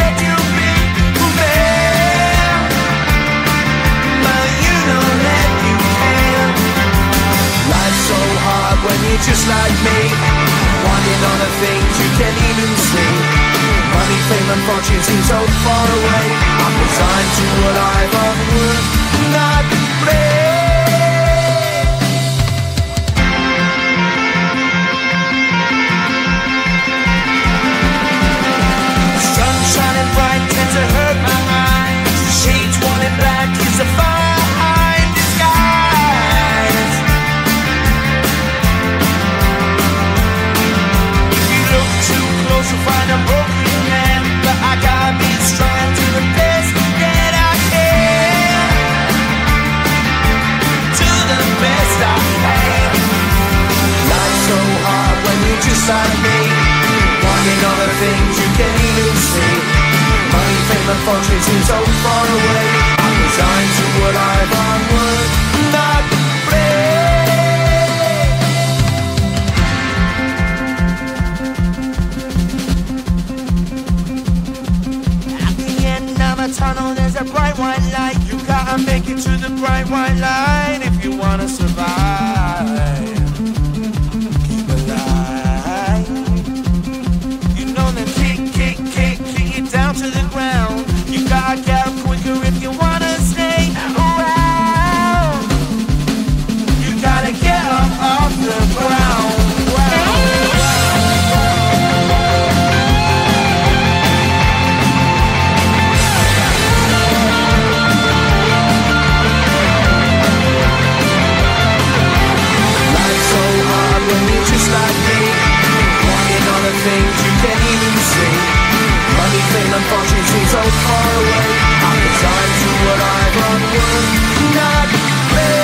let you be fair, but you don't let you care. Life's so hard when you're just like me, wanting all the things you can't even see. Money, fame and fortune seem so far away. I'm resigned to a life of work, not play. Sun shining bright tends to hurt my eyes. Shades worn in black is a fine disguise. If you look too close you'll find a broken man, but I gotta be strong to the best that I can. To the best I can. Life's so hard when you're just like me, wanting all the things you can't even see. Money, fame and fortune seem so far away. I'm resigned to a life on work, not play. At the end of a tunnel there's a bright white light. You gotta make it to the bright white light if you wanna survive. Keep alive. You know that kick it down to the ground. You gotta get up quicker if you wanna stay around. You gotta get up off the ground. Life's so hard when you're just like me, wanting all the things you can't even see. Money, fame and fortune seem so far away. I'm resigned to what I've on work, not play.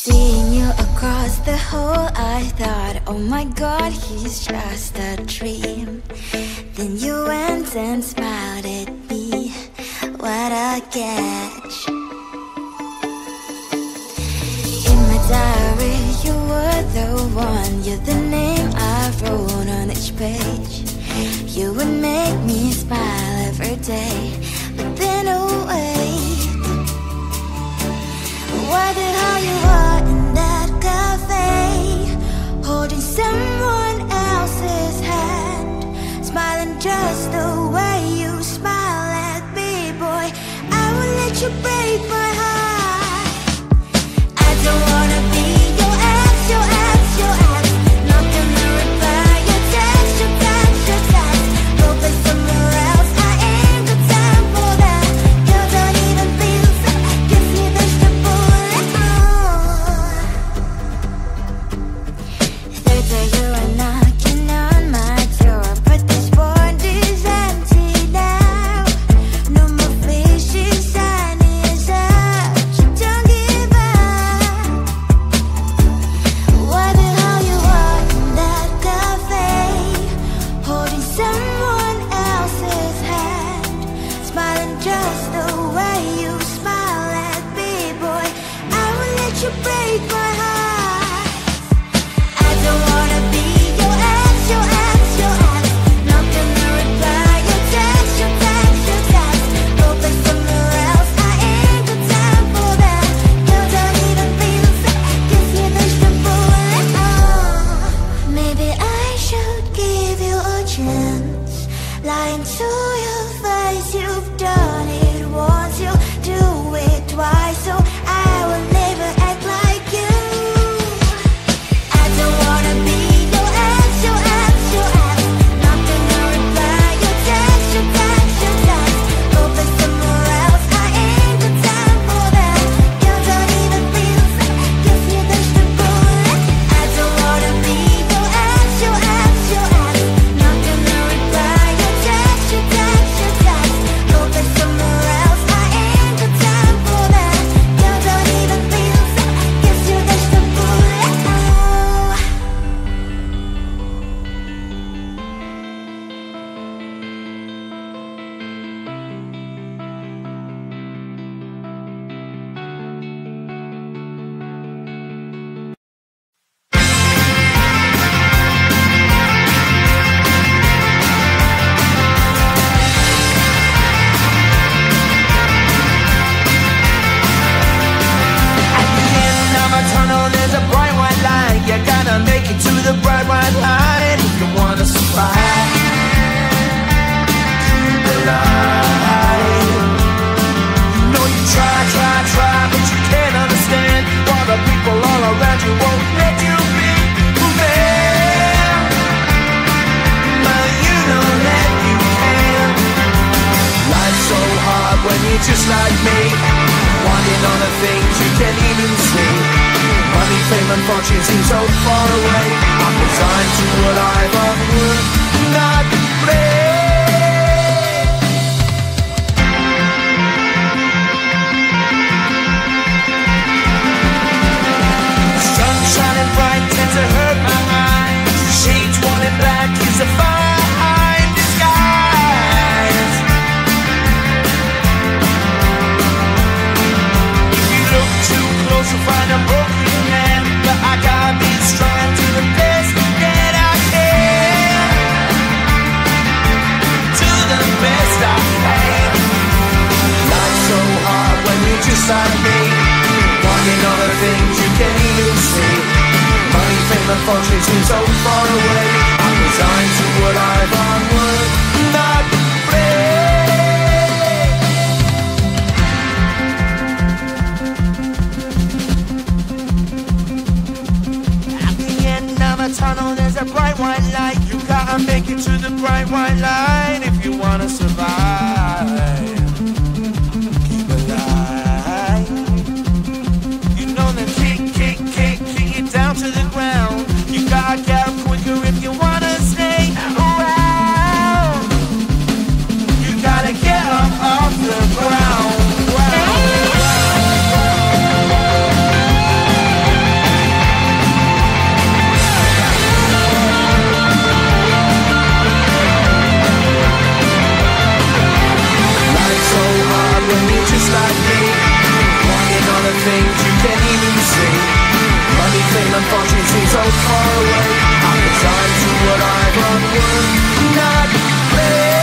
Seeing you across the hall, I thought, oh my god, he's just a dream. Then you went and smiled at me, what a catch. In my diary, you were the one, you're the name I wrote on each page. You would make me smile every day, but then oh wait, why the hell you are in that cafe, holding someone else's hand, smiling just the way you smile at me, boy, I will let you break my heart. I don't wanna be your ex, your ex, your ex, not gonna reply your text, your text, your text, go play somewhere else, I ain't got time for that, you don't even feel sad, kiss me vegetable. Third day you are knocking on my door, but this board is empty now. No more fishing, sun is up, you don't give up. Why the hell you are in that cafe, holding someone else's hand, smiling just the way you smile at me, boy, I will let you break my heart. I don't wanna be your ex, your ex, your ex, not gonna reply your text, your text, your text, go play somewhere else, I ain't got time for that, you don't even feel sad, kiss me vegetable. Maybe I should give you a chance, lying to your face, you've done it once, you do it twice, so I will never act like you. I don't wanna be your ex, your ex, your ex, not gonna reply your text, your text, your text, go play somewhere else, I ain't got time for that, you don't even feel sad, kiss me vegetable. I don't wanna be your ex, your ex, your ex, not gonna reply your text, your text, your text, go play somewhere else, I ain't got time for that, you don't even feel sad, kiss me vegetable. At the end of a tunnel, there's a bright white light. You gotta make it to the bright white light if you wanna survive. Keep alive. You know you try, try, try, but you can't understand why the people all around you won't let you be who they are. But you know that you can. Life's so hard when you're just like me, wanting all the things you can't even see. Money, fame and fortune seem so far away. I'm resigned to a life of work, not play. Sun shining bright tends to hurt my eyes. Shades worn in black is a fine disguise. If you look too close, you'll find a broken man. But I gotta be strong to the best that I can. To the best I can. Life's so hard when you're just like me, wanting all the things you can't even see. Money, fame and fortune seem so far away. I'm resigned to a life on work, not play. At the end of a tunnel, there's a bright white light. You gotta make it to the bright white light if you wanna survive. felt far away. I'm resigned to what I've unworn, not play.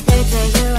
Third day